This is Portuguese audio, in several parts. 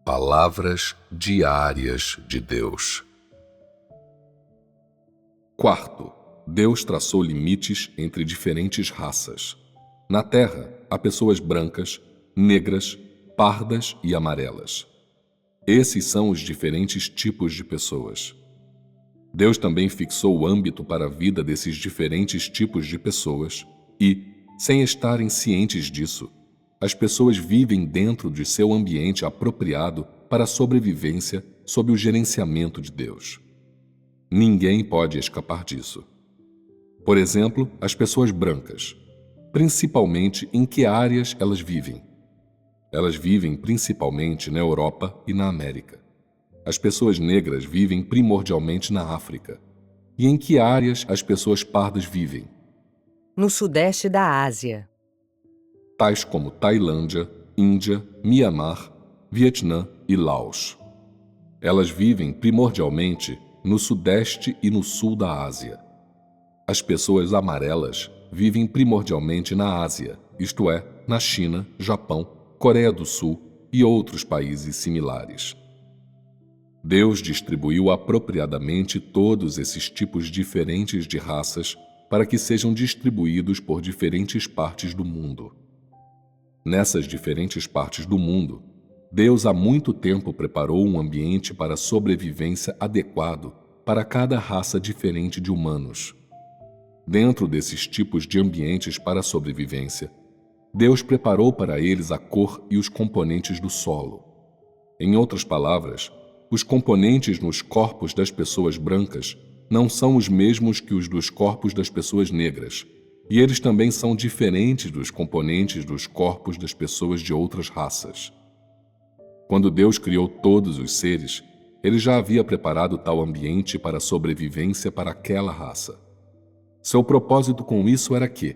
Palavras diárias de Deus. Quarto, Deus traçou limites entre diferentes raças. Na Terra, há pessoas brancas, negras, pardas e amarelas. Esses são os diferentes tipos de pessoas. Deus também fixou o âmbito para a vida desses diferentes tipos de pessoas e, sem estarem cientes disso, as pessoas vivem dentro de seu ambiente apropriado para a sobrevivência sob o gerenciamento de Deus. Ninguém pode escapar disso. Por exemplo, as pessoas brancas. Principalmente em que áreas elas vivem? Elas vivem principalmente na Europa e na América. As pessoas negras vivem primordialmente na África. E em que áreas as pessoas pardas vivem? No sudeste da Ásia. Tais como Tailândia, Índia, Mianmar, Vietnã e Laos. Elas vivem primordialmente no sudeste e no sul da Ásia. As pessoas amarelas vivem primordialmente na Ásia, isto é, na China, Japão, Coreia do Sul e outros países similares. Deus distribuiu apropriadamente todos esses tipos diferentes de raças para que sejam distribuídos por diferentes partes do mundo. Nessas diferentes partes do mundo, Deus há muito tempo preparou um ambiente para a sobrevivência adequado para cada raça diferente de humanos. Dentro desses tipos de ambientes para a sobrevivência, Deus preparou para eles a cor e os componentes do solo. Em outras palavras, os componentes nos corpos das pessoas brancas não são os mesmos que os dos corpos das pessoas negras, e eles também são diferentes dos componentes dos corpos das pessoas de outras raças. Quando Deus criou todos os seres, Ele já havia preparado tal ambiente para a sobrevivência para aquela raça. Seu propósito com isso era que,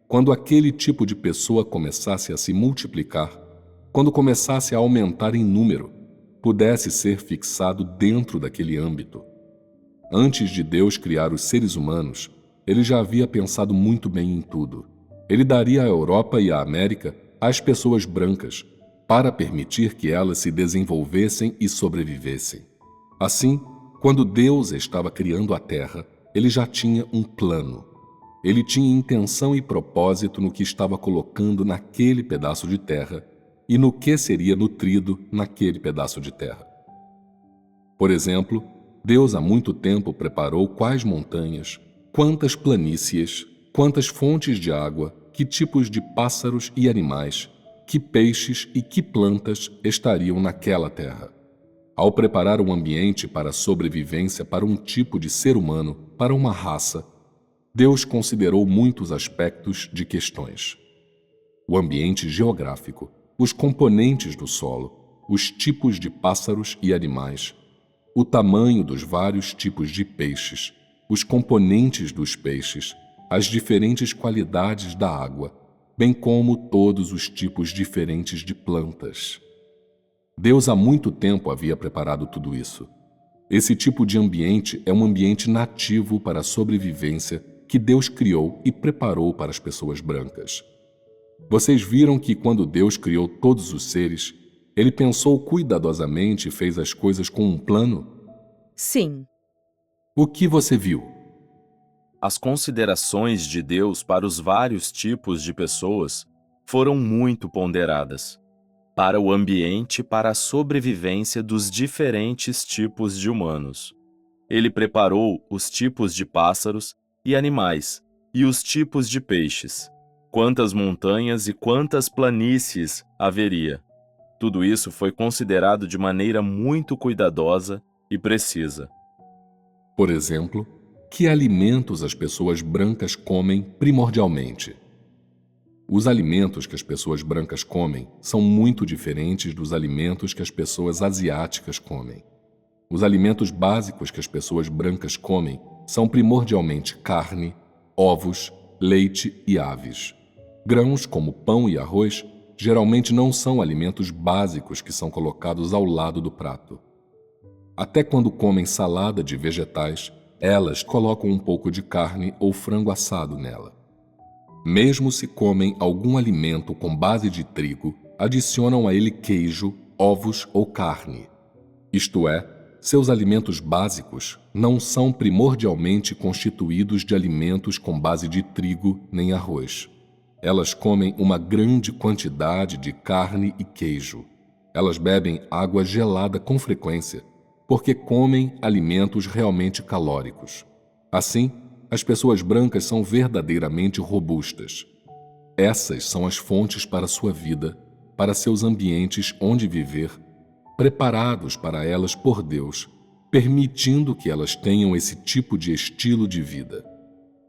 quando aquele tipo de pessoa começasse a se multiplicar, quando começasse a aumentar em número, pudesse ser fixado dentro daquele âmbito. Antes de Deus criar os seres humanos, Ele já havia pensado muito bem em tudo. Ele daria à Europa e à América às pessoas brancas, para permitir que elas se desenvolvessem e sobrevivessem. Assim, quando Deus estava criando a Terra, Ele já tinha um plano. Ele tinha intenção e propósito no que estava colocando naquele pedaço de terra e no que seria nutrido naquele pedaço de terra. Por exemplo, Deus há muito tempo preparou quais montanhas, quantas planícies, quantas fontes de água, que tipos de pássaros e animais, que peixes e que plantas estariam naquela terra. Ao preparar um ambiente para a sobrevivência para um tipo de ser humano, para uma raça, Deus considerou muitos aspectos de questões. O ambiente geográfico, os componentes do solo, os tipos de pássaros e animais, o tamanho dos vários tipos de peixes, os componentes dos peixes, as diferentes qualidades da água, bem como todos os tipos diferentes de plantas. Deus há muito tempo havia preparado tudo isso. Esse tipo de ambiente é um ambiente nativo para a sobrevivência que Deus criou e preparou para as pessoas brancas. Vocês viram que quando Deus criou todos os seres, Ele pensou cuidadosamente e fez as coisas com um plano? Sim. O que você viu? As considerações de Deus para os vários tipos de pessoas foram muito ponderadas, para o ambiente e para a sobrevivência dos diferentes tipos de humanos. Ele preparou os tipos de pássaros e animais e os tipos de peixes, quantas montanhas e quantas planícies haveria. Tudo isso foi considerado de maneira muito cuidadosa e precisa. Por exemplo, que alimentos as pessoas brancas comem primordialmente? Os alimentos que as pessoas brancas comem são muito diferentes dos alimentos que as pessoas asiáticas comem. Os alimentos básicos que as pessoas brancas comem são primordialmente carne, ovos, leite e aves. Grãos como pão e arroz geralmente não são alimentos básicos que são colocados ao lado do prato. Até quando comem salada de vegetais, elas colocam um pouco de carne ou frango assado nela. Mesmo se comem algum alimento com base de trigo, adicionam a ele queijo, ovos ou carne. Isto é, seus alimentos básicos não são primordialmente constituídos de alimentos com base de trigo nem arroz. Elas comem uma grande quantidade de carne e queijo. Elas bebem água gelada com frequência, porque comem alimentos realmente calóricos. Assim, as pessoas brancas são verdadeiramente robustas. Essas são as fontes para sua vida, para seus ambientes onde viver, preparados para elas por Deus, permitindo que elas tenham esse tipo de estilo de vida.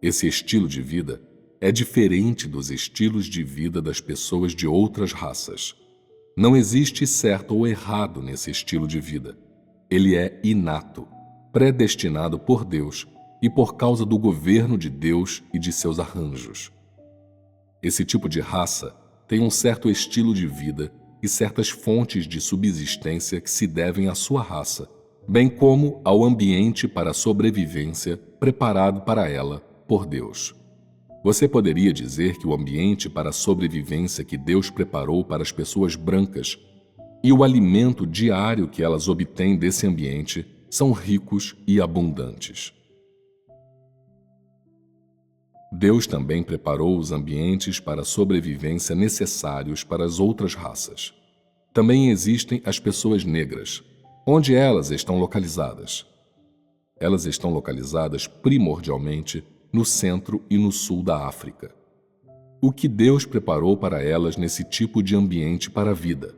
Esse estilo de vida é diferente dos estilos de vida das pessoas de outras raças. Não existe certo ou errado nesse estilo de vida. Ele é inato, predestinado por Deus e por causa do governo de Deus e de seus arranjos. Esse tipo de raça tem um certo estilo de vida e certas fontes de subsistência que se devem à sua raça, bem como ao ambiente para a sobrevivência preparado para ela por Deus. Você poderia dizer que o ambiente para a sobrevivência que Deus preparou para as pessoas brancas e o alimento diário que elas obtêm desse ambiente são ricos e abundantes. Deus também preparou os ambientes para a sobrevivência necessários para as outras raças. Também existem as pessoas negras. Onde elas estão localizadas? Elas estão localizadas primordialmente no centro e no sul da África. O que Deus preparou para elas nesse tipo de ambiente para a vida?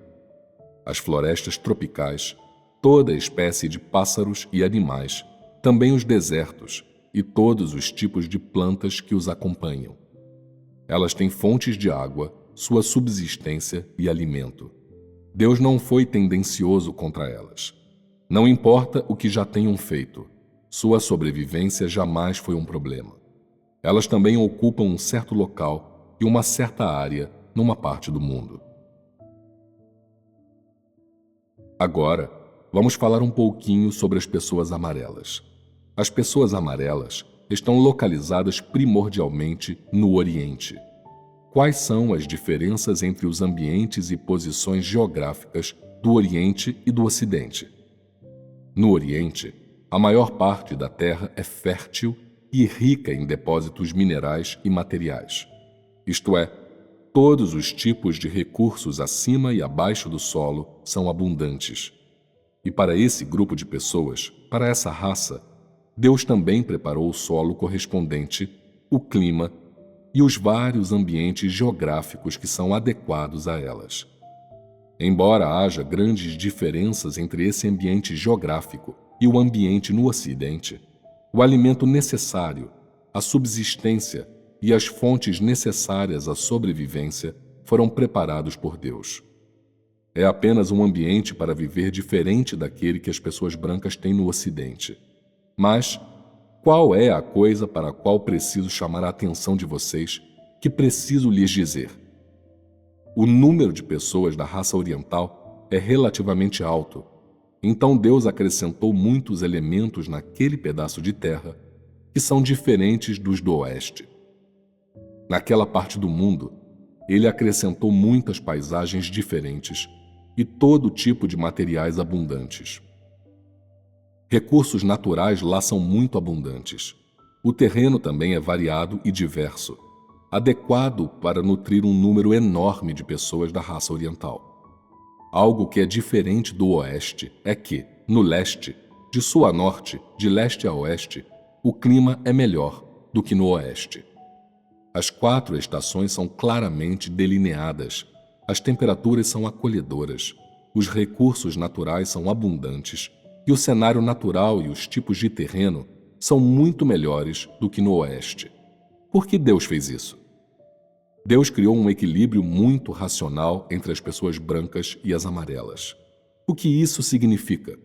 As florestas tropicais, toda espécie de pássaros e animais, também os desertos e todos os tipos de plantas que os acompanham. Elas têm fontes de água, sua subsistência e alimento. Deus não foi tendencioso contra elas. Não importa o que já tenham feito, sua sobrevivência jamais foi um problema. Elas também ocupam um certo local e uma certa área numa parte do mundo. Agora, vamos falar um pouquinho sobre as pessoas amarelas. As pessoas amarelas estão localizadas primordialmente no Oriente. Quais são as diferenças entre os ambientes e posições geográficas do Oriente e do Ocidente? No Oriente, a maior parte da terra é fértil e rica em depósitos minerais e materiais. Isto é, todos os tipos de recursos acima e abaixo do solo são abundantes. E para esse grupo de pessoas, para essa raça, Deus também preparou o solo correspondente, o clima e os vários ambientes geográficos que são adequados a elas. Embora haja grandes diferenças entre esse ambiente geográfico e o ambiente no Ocidente, o alimento necessário, a subsistência e as fontes necessárias à sobrevivência foram preparados por Deus. É apenas um ambiente para viver diferente daquele que as pessoas brancas têm no Ocidente. Mas, qual é a coisa para a qual preciso chamar a atenção de vocês, que preciso lhes dizer? O número de pessoas da raça oriental é relativamente alto, então Deus acrescentou muitos elementos naquele pedaço de terra que são diferentes dos do Oeste. Naquela parte do mundo, Ele acrescentou muitas paisagens diferentes e todo tipo de materiais abundantes. Recursos naturais lá são muito abundantes. O terreno também é variado e diverso, adequado para nutrir um número enorme de pessoas da raça oriental. Algo que é diferente do Oeste é que, no leste, de sul a norte, de leste a oeste, o clima é melhor do que no Oeste. As 4 estações são claramente delineadas, as temperaturas são acolhedoras, os recursos naturais são abundantes e o cenário natural e os tipos de terreno são muito melhores do que no Oeste. Por que Deus fez isso? Deus criou um equilíbrio muito racional entre as pessoas brancas e as amarelas. O que isso significa?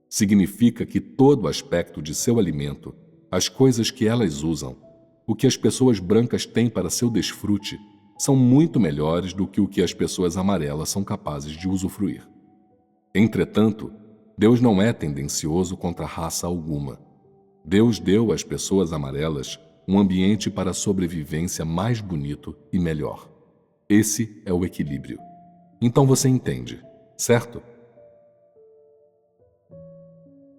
Significa que todo aspecto de seu alimento, as coisas que elas usam, o que as pessoas brancas têm para seu desfrute, são muito melhores do que o que as pessoas amarelas são capazes de usufruir. Entretanto, Deus não é tendencioso contra raça alguma. Deus deu às pessoas amarelas um ambiente para a sobrevivência mais bonito e melhor. Esse é o equilíbrio. Então você entende. certo?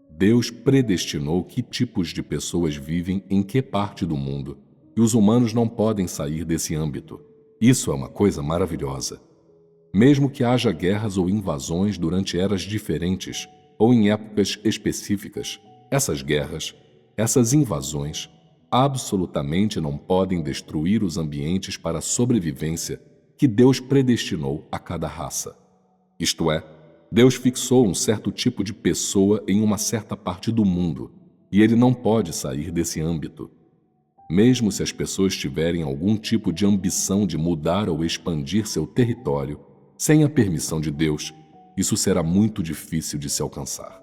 Deus predestinou que tipos de pessoas vivem em que parte do mundo, e os humanos não podem sair desse âmbito. Isso é uma coisa maravilhosa. Mesmo que haja guerras ou invasões durante eras diferentes ou em épocas específicas, essas guerras, essas invasões, absolutamente não podem destruir os ambientes para a sobrevivência que Deus predestinou a cada raça. Isto é, Deus fixou um certo tipo de pessoa em uma certa parte do mundo, e ele não pode sair desse âmbito. Mesmo se as pessoas tiverem algum tipo de ambição de mudar ou expandir seu território, sem a permissão de Deus, isso será muito difícil de se alcançar.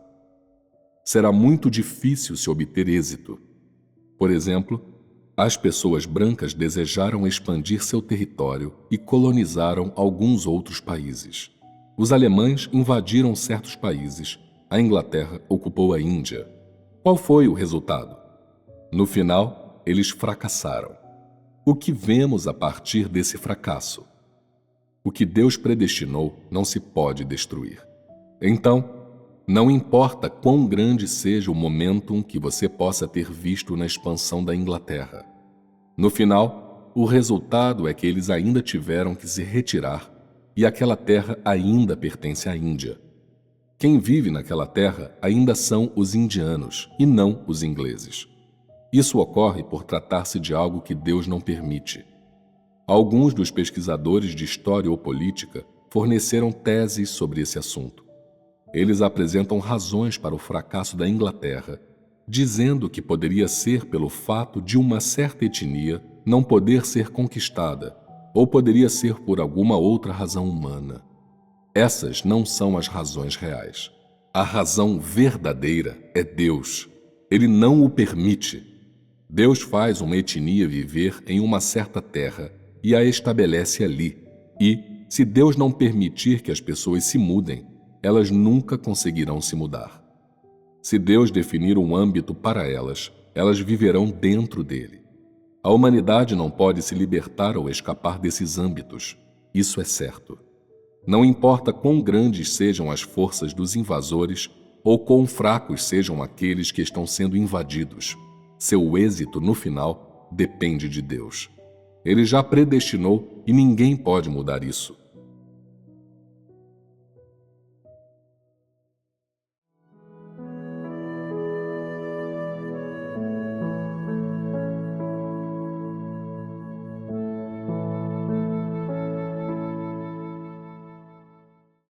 Será muito difícil se obter êxito. Por exemplo, as pessoas brancas desejaram expandir seu território e colonizaram alguns outros países. Os alemães invadiram certos países. A Inglaterra ocupou a Índia. Qual foi o resultado? No final, eles fracassaram. O que vemos a partir desse fracasso? O que Deus predestinou não se pode destruir. Então, não importa quão grande seja o momentum que você possa ter visto na expansão da Inglaterra. No final, o resultado é que eles ainda tiveram que se retirar e aquela terra ainda pertence à Índia. Quem vive naquela terra ainda são os indianos e não os ingleses. Isso ocorre por tratar-se de algo que Deus não permite. Alguns dos pesquisadores de história ou política forneceram teses sobre esse assunto. Eles apresentam razões para o fracasso da Inglaterra, dizendo que poderia ser pelo fato de uma certa etnia não poder ser conquistada, ou poderia ser por alguma outra razão humana. Essas não são as razões reais. A razão verdadeira é Deus. Ele não o permite. Deus faz uma etnia viver em uma certa terra e a estabelece ali. E, se Deus não permitir que as pessoas se mudem, elas nunca conseguirão se mudar. Se Deus definir um âmbito para elas, elas viverão dentro dele. A humanidade não pode se libertar ou escapar desses âmbitos. Isso é certo. Não importa quão grandes sejam as forças dos invasores ou quão fracos sejam aqueles que estão sendo invadidos, seu êxito, no final, depende de Deus. Ele já predestinou e ninguém pode mudar isso.